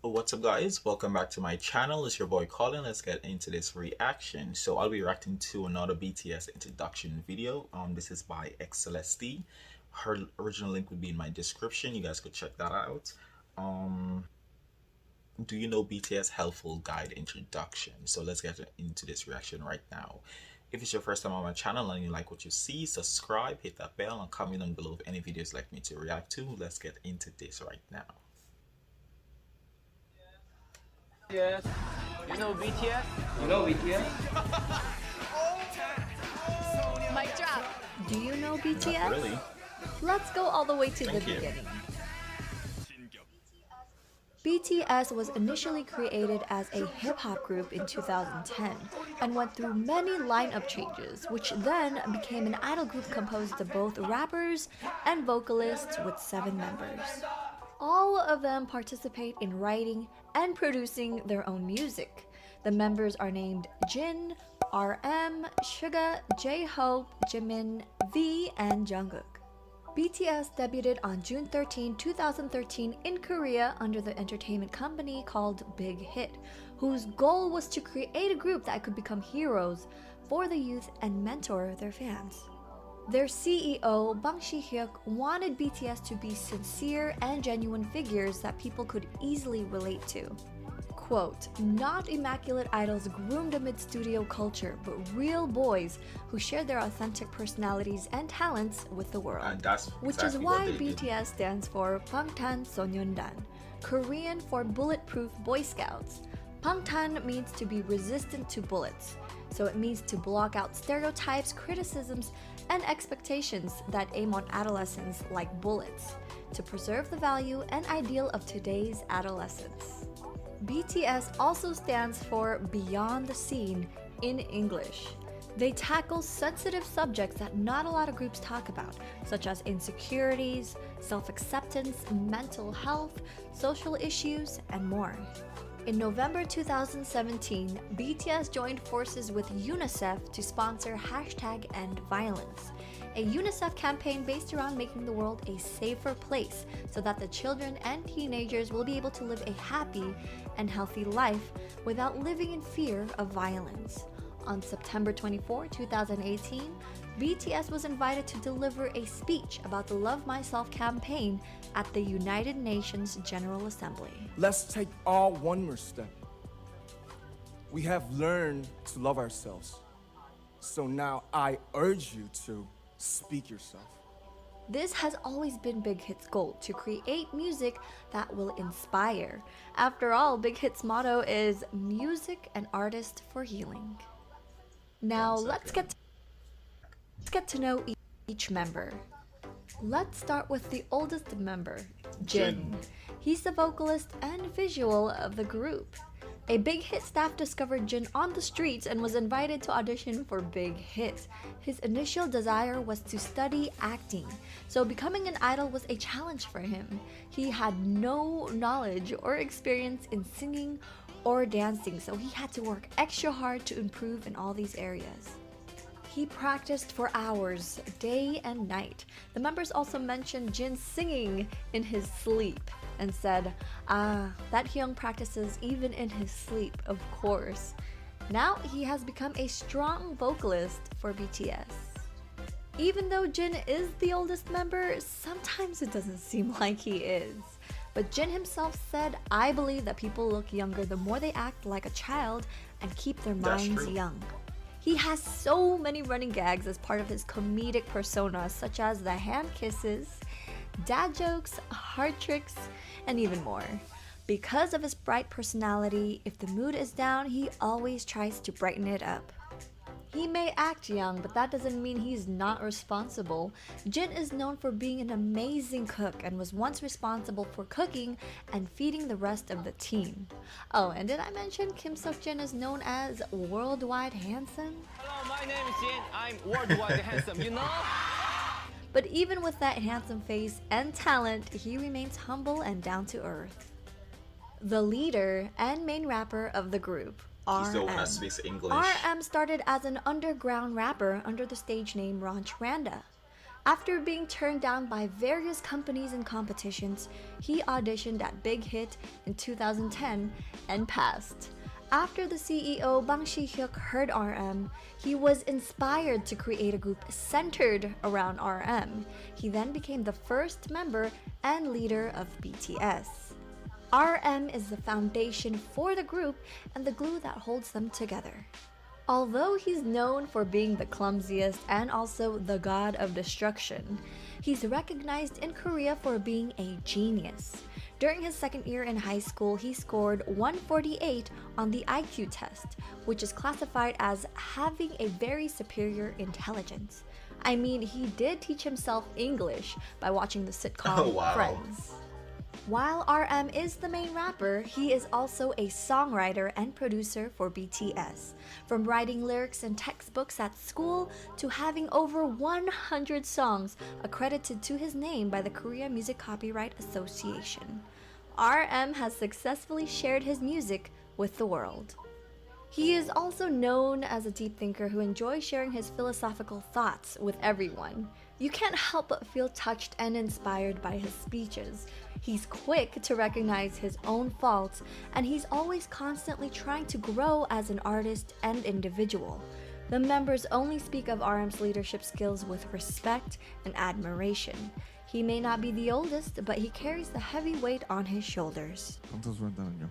What's up guys, welcome back to my channel. It's your boy Collin. Let's get into this reaction. So I'll be reacting to another BTS introduction video. This is by xceleste. Her original link would be in my description. You guys could check that out. Do you know BTS helpful guide introduction? So let's get into this reaction right now. If it's your first time on my channel and you like what you see, subscribe, hit that bell, and comment down below if any videos you'd like me to react to. Let's get into this right now. Yes. You know BTS? You know BTS? Mic drop. Do you know BTS? Not really. Let's go all the way to Thank the you. beginning. BTS was initially created as a hip-hop group in 2010 and went through many lineup changes, which then became an idol group composed of both rappers and vocalists with 7 members. All of them participate in writing and producing their own music. The members are named Jin, RM, Suga, J-Hope, Jimin, V, and Jungkook. BTS debuted on June 13, 2013 in Korea under the entertainment company called Big Hit, whose goal was to create a group that could become heroes for the youth and mentor their fans. Their CEO, Bang Si-hyuk, wanted BTS to be sincere and genuine figures that people could easily relate to. Quote, "Not immaculate idols groomed amid studio culture, but real boys who share their authentic personalities and talents with the world." And that's Which exactly is what why they did. BTS stands for Bangtan, Korean for Bulletproof Boy Scouts. Bangtan means to be resistant to bullets, so it means to block out stereotypes, criticisms, and expectations that aim on adolescents like bullets, to preserve the value and ideal of today's adolescents. BTS also stands for Beyond the Scene in English. They tackle sensitive subjects that not a lot of groups talk about, such as insecurities, self-acceptance, mental health, social issues, and more. In November 2017, BTS joined forces with UNICEF to sponsor #EndViolence, a UNICEF campaign based around making the world a safer place so that the children and teenagers will be able to live a happy and healthy life without living in fear of violence. On September 24, 2018, BTS was invited to deliver a speech about the Love Myself campaign at the United Nations General Assembly. Let's take all one more step. We have learned to love ourselves. So now I urge you to speak yourself. This has always been Big Hit's goal, to create music that will inspire. After all, Big Hit's motto is music and artist for healing. Now let's get to know each member. Let's start with the oldest member, Jin. He's the vocalist and visual of the group. A Big Hit staff discovered Jin on the streets and was invited to audition for Big Hit. His initial desire was to study acting, so becoming an idol was a challenge for him. He had no knowledge or experience in singing or dancing, so he had to work extra hard to improve in all these areas. He practiced for hours, day and night. The members also mentioned Jin singing in his sleep and said, that Hyung practices even in his sleep, of course. Now he has become a strong vocalist for BTS. Even though Jin is the oldest member, sometimes it doesn't seem like he is. But Jin himself said, "I believe that people look younger the more they act like a child and keep their minds young." He has so many running gags as part of his comedic persona, such as the hand kisses, dad jokes, heart tricks, and even more. Because of his bright personality, if the mood is down, he always tries to brighten it up. He may act young, but that doesn't mean he's not responsible. Jin is known for being an amazing cook and was once responsible for cooking and feeding the rest of the team. Oh, and did I mention Kim Seok-jin is known as Worldwide Handsome? Hello, my name is Jin. I'm worldwide handsome, you know? But even with that handsome face and talent, he remains humble and down to earth. The leader and main rapper of the group, He's the one that speaks English. RM started as an underground rapper under the stage name Ranch Randa. After being turned down by various companies and competitions, he auditioned at Big Hit in 2010 and passed. After the CEO Bang Si-hyuk heard RM, he was inspired to create a group centered around RM. He then became the first member and leader of BTS. RM is the foundation for the group and the glue that holds them together. Although he's known for being the clumsiest and also the god of destruction, he's recognized in Korea for being a genius. During his second year in high school, he scored 148 on the IQ test, which is classified as having a very superior intelligence. I mean, he did teach himself English by watching the sitcom Oh, wow. Friends. While RM is the main rapper, he is also a songwriter and producer for BTS. From writing lyrics and textbooks at school to having over 100 songs accredited to his name by the Korea Music Copyright Association, RM has successfully shared his music with the world. He is also known as a deep thinker who enjoys sharing his philosophical thoughts with everyone. You can't help but feel touched and inspired by his speeches. He's quick to recognize his own faults, and he's always constantly trying to grow as an artist and individual. The members only speak of RM's leadership skills with respect and admiration. He may not be the oldest, but he carries the heavy weight on his shoulders. 방탄소년단은요?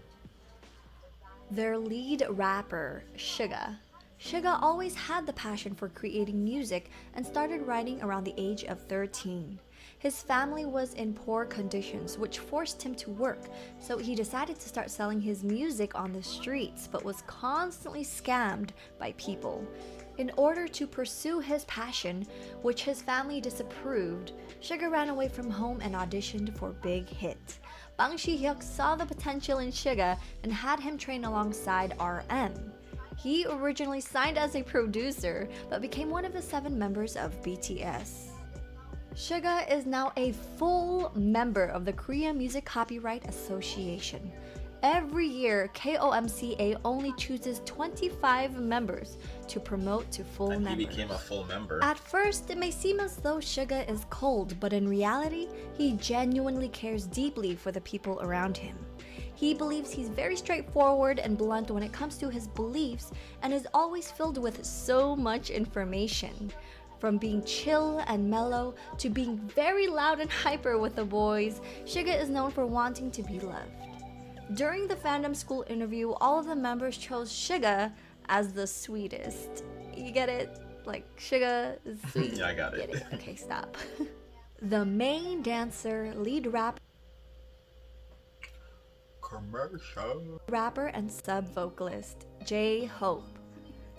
Their lead rapper, Suga. Suga always had the passion for creating music and started writing around the age of 13. His family was in poor conditions, which forced him to work, so he decided to start selling his music on the streets, but was constantly scammed by people. In order to pursue his passion, which his family disapproved, Suga ran away from home and auditioned for Big Hit. Bang Si-hyuk saw the potential in Suga and had him train alongside RM. He originally signed as a producer, but became one of the 7 members of BTS. Suga is now a full member of the Korea Music Copyright Association. Every year, KOMCA only chooses 25 members to promote to full And members. he became a full member. At first, it may seem as though Suga is cold, but in reality, he genuinely cares deeply for the people around him. He believes he's very straightforward and blunt when it comes to his beliefs and is always filled with so much information. From being chill and mellow to being very loud and hyper with the boys, Suga is known for wanting to be loved. During the fandom school interview, all of the members chose Suga as the sweetest. You get it? Like, Suga is sweet. Yeah, I got it. Get it? Okay, stop. The main dancer, lead rapper and sub-vocalist, J-Hope.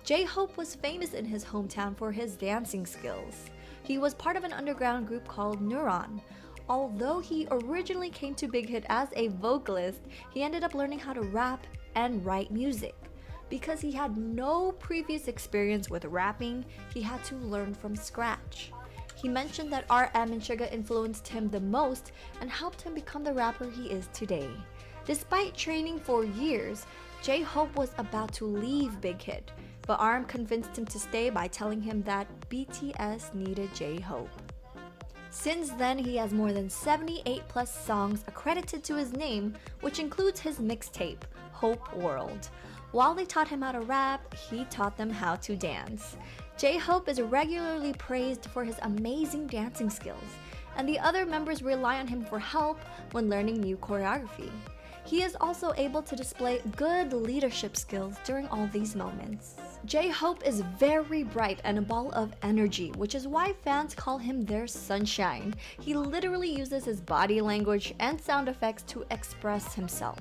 J-Hope was famous in his hometown for his dancing skills. He was part of an underground group called Neuron. Although he originally came to Big Hit as a vocalist, he ended up learning how to rap and write music. Because he had no previous experience with rapping, he had to learn from scratch. He mentioned that RM and Suga influenced him the most and helped him become the rapper he is today. Despite training for years, J-Hope was about to leave Big Hit, but RM convinced him to stay by telling him that BTS needed J-Hope. Since then, he has more than 78 plus songs accredited to his name, which includes his mixtape, Hope World. While they taught him how to rap, he taught them how to dance. J-Hope is regularly praised for his amazing dancing skills, and the other members rely on him for help when learning new choreography. He is also able to display good leadership skills during all these moments. J-Hope is very bright and a ball of energy, which is why fans call him their sunshine. He literally uses his body language and sound effects to express himself.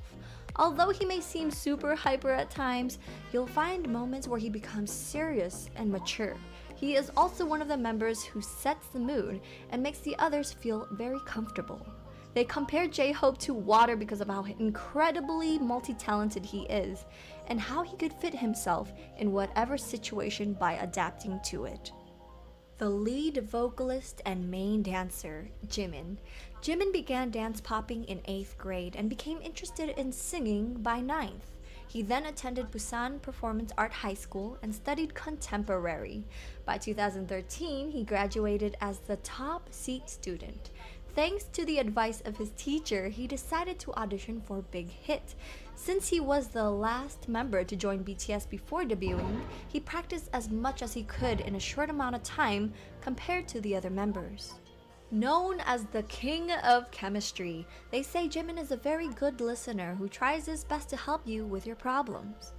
Although he may seem super hyper at times, you'll find moments where he becomes serious and mature. He is also one of the members who sets the mood and makes the others feel very comfortable. They compare J-Hope to water because of how incredibly multi-talented he is and how he could fit himself in whatever situation by adapting to it. The lead vocalist and main dancer, Jimin. Jimin began dance popping in 8th grade and became interested in singing by 9th. He then attended Busan Performance Art High School and studied contemporary. By 2013, he graduated as the top seat student. Thanks to the advice of his teacher, he decided to audition for Big Hit. Since he was the last member to join BTS before debuting, he practiced as much as he could in a short amount of time compared to the other members. Known as the king of chemistry, they say Jimin is a very good listener who tries his best to help you with your problems.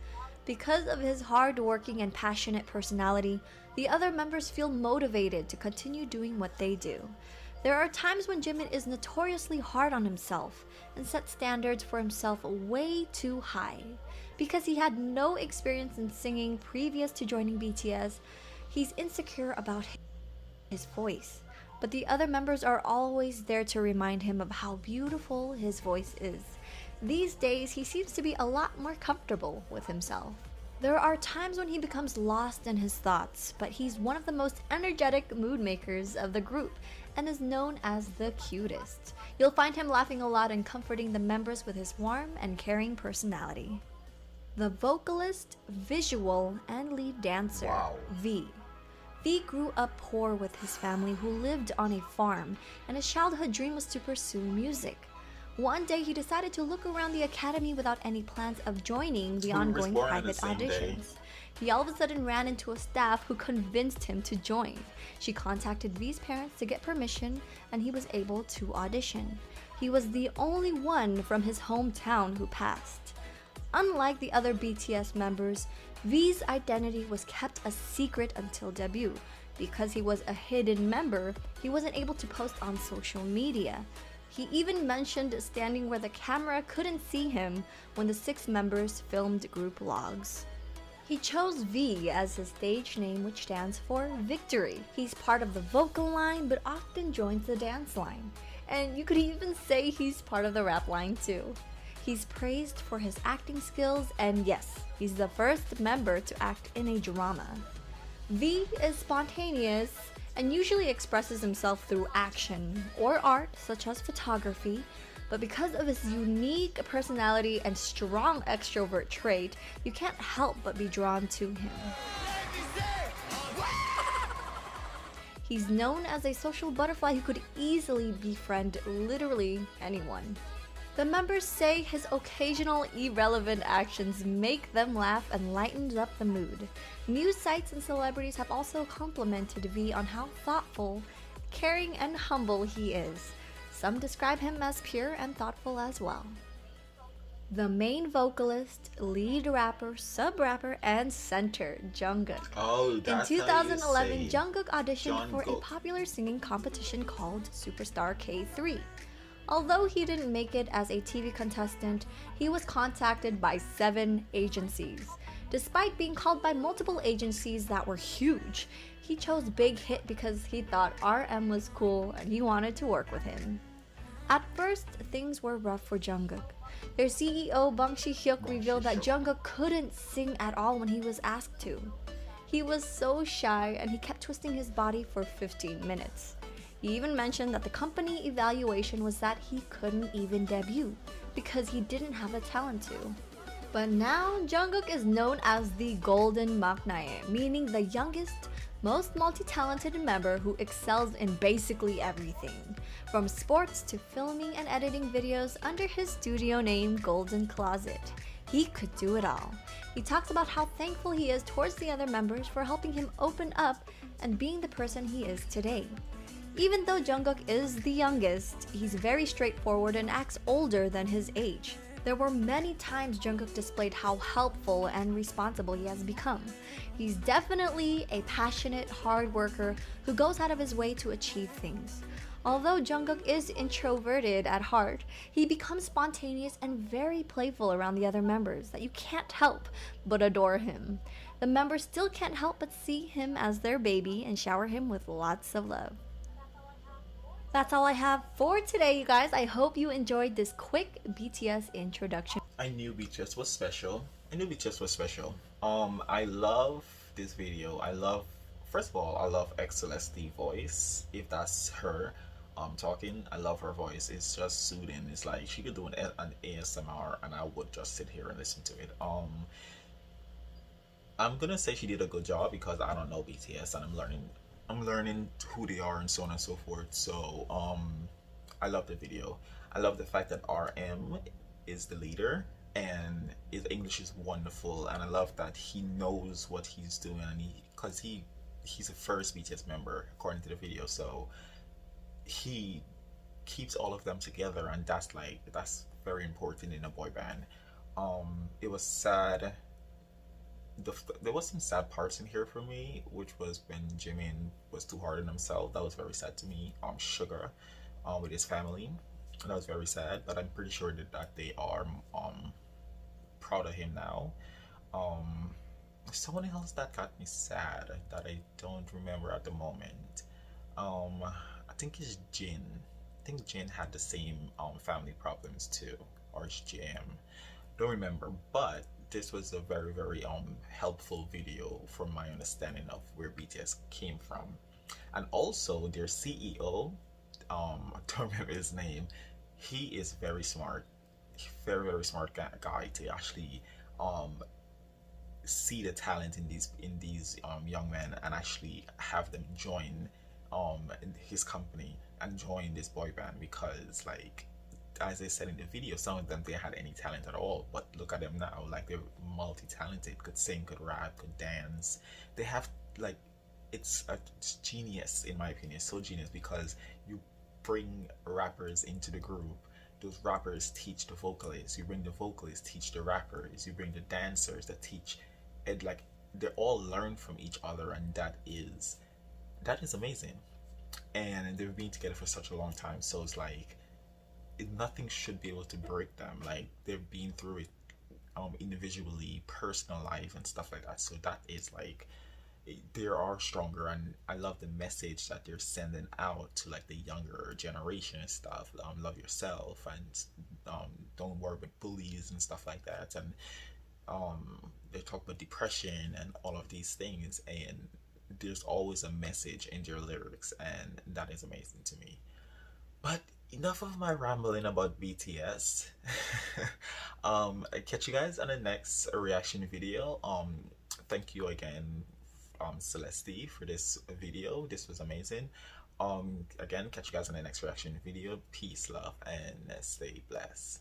Because of his hard-working and passionate personality, the other members feel motivated to continue doing what they do. There are times when Jimin is notoriously hard on himself and sets standards for himself way too high. Because he had no experience in singing previous to joining BTS, he's insecure about his voice. But the other members are always there to remind him of how beautiful his voice is. These days, he seems to be a lot more comfortable with himself. There are times when he becomes lost in his thoughts, but he's one of the most energetic mood makers of the group and is known as the cutest. You'll find him laughing a lot and comforting the members with his warm and caring personality. The vocalist, visual, and lead dancer, Wow. V. V grew up poor with his family who lived on a farm, and his childhood dream was to pursue music. One day he decided to look around the academy without any plans of joining the So he was ongoing born on the private same day. auditions. He all of a sudden ran into a staff who convinced him to join. She contacted V's parents to get permission, and he was able to audition. He was the only one from his hometown who passed. Unlike the other BTS members, V's identity was kept a secret until debut. Because he was a hidden member, he wasn't able to post on social media. He even mentioned standing where the camera couldn't see him when the 6 members filmed group logs. He chose V as his stage name, which stands for Victory. He's part of the vocal line but often joins the dance line. And you could even say he's part of the rap line too. He's praised for his acting skills, and yes, he's the first member to act in a drama. V is spontaneous and usually expresses himself through action or art such as photography, but because of his unique personality and strong extrovert trait, you can't help but be drawn to him. He's known as a social butterfly who could easily befriend literally anyone. The members say his occasional irrelevant actions make them laugh and lightens up the mood. News sites and celebrities have also complimented V on how thoughtful, caring, and humble he is. Some describe him as pure and thoughtful as well. The main vocalist, lead rapper, sub-rapper, and center, Jungkook. Oh, In that's 2011, how you say Jungkook auditioned for a Jungkook. popular singing competition called Superstar K3. Although he didn't make it as a TV contestant, he was contacted by 7 agencies. Despite being called by multiple agencies that were huge, he chose Big Hit because he thought RM was cool and he wanted to work with him. At first, things were rough for Jungkook. Their CEO Bang Si-hyuk revealed that Jungkook couldn't sing at all when he was asked to. He was so shy and he kept twisting his body for 15 minutes. He even mentioned that the company evaluation was that he couldn't even debut because he didn't have the talent to. But now, Jungkook is known as the Golden Maknae, meaning the youngest, most multi-talented member who excels in basically everything, from sports to filming and editing videos under his studio name Golden Closet. He could do it all. He talks about how thankful he is towards the other members for helping him open up and being the person he is today. Even though Jungkook is the youngest, he's very straightforward and acts older than his age. There were many times Jungkook displayed how helpful and responsible he has become. He's definitely a passionate, hard worker who goes out of his way to achieve things. Although Jungkook is introverted at heart, he becomes spontaneous and very playful around the other members that you can't help but adore him. The members still can't help but see him as their baby and shower him with lots of love. That's all I have for today, you guys. I hope you enjoyed this quick BTS introduction. I knew BTS was special. I love this video. First of all, I love xceleste voice, if that's her. talking. I love her voice. It's just soothing. It's like she could do an ASMR and I would just sit here and listen to it. I'm gonna say she did a good job because I don't know BTS and I'm learning who they are and so on and so forth. So I love the video. I love the fact that RM is the leader and his English is wonderful, and I love that he knows what he's doing, and he's a first BTS member according to the video. So he keeps all of them together, and that's very important in a boy band. It was sad. There was some sad parts in here for me, which was when Jimin was too hard on himself. That was very sad to me. Sugar, with his family, that was very sad. But I'm pretty sure that they are proud of him now. Um, Someone else that got me sad that I don't remember at the moment. I think it's Jin. I think Jin had the same family problems too, or it's JM. Don't remember, but this was a very very helpful video from my understanding of where BTS came from, and also their CEO. I don't remember his name. He is very smart, very very smart guy to actually um see the talent in these young men and actually have them join his company and join this boy band, because like as I said in the video, some of them they had any talent at all, but look at them now, like they're multi-talented, could sing, could rap, could dance. They have like it's genius in my opinion, so genius, because you bring rappers into the group, those rappers teach the vocalists, you bring the vocalists teach the rappers, you bring the dancers that teach it, like they all learn from each other, and that is amazing. And they've been together for such a long time, so it's like nothing should be able to break them. Like they've been through it individually, personal life and stuff like that, so that is like they are stronger, and I love the message that they're sending out to like the younger generation and stuff. Love yourself, and don't worry about bullies and stuff like that. And they talk about depression and all of these things, and there's always a message in their lyrics, and that is amazing to me. But enough of my rambling about BTS. I catch you guys on the next reaction video. Thank you again, Celeste, for this video. This was amazing. Again, catch you guys on the next reaction video. Peace, love, and stay blessed.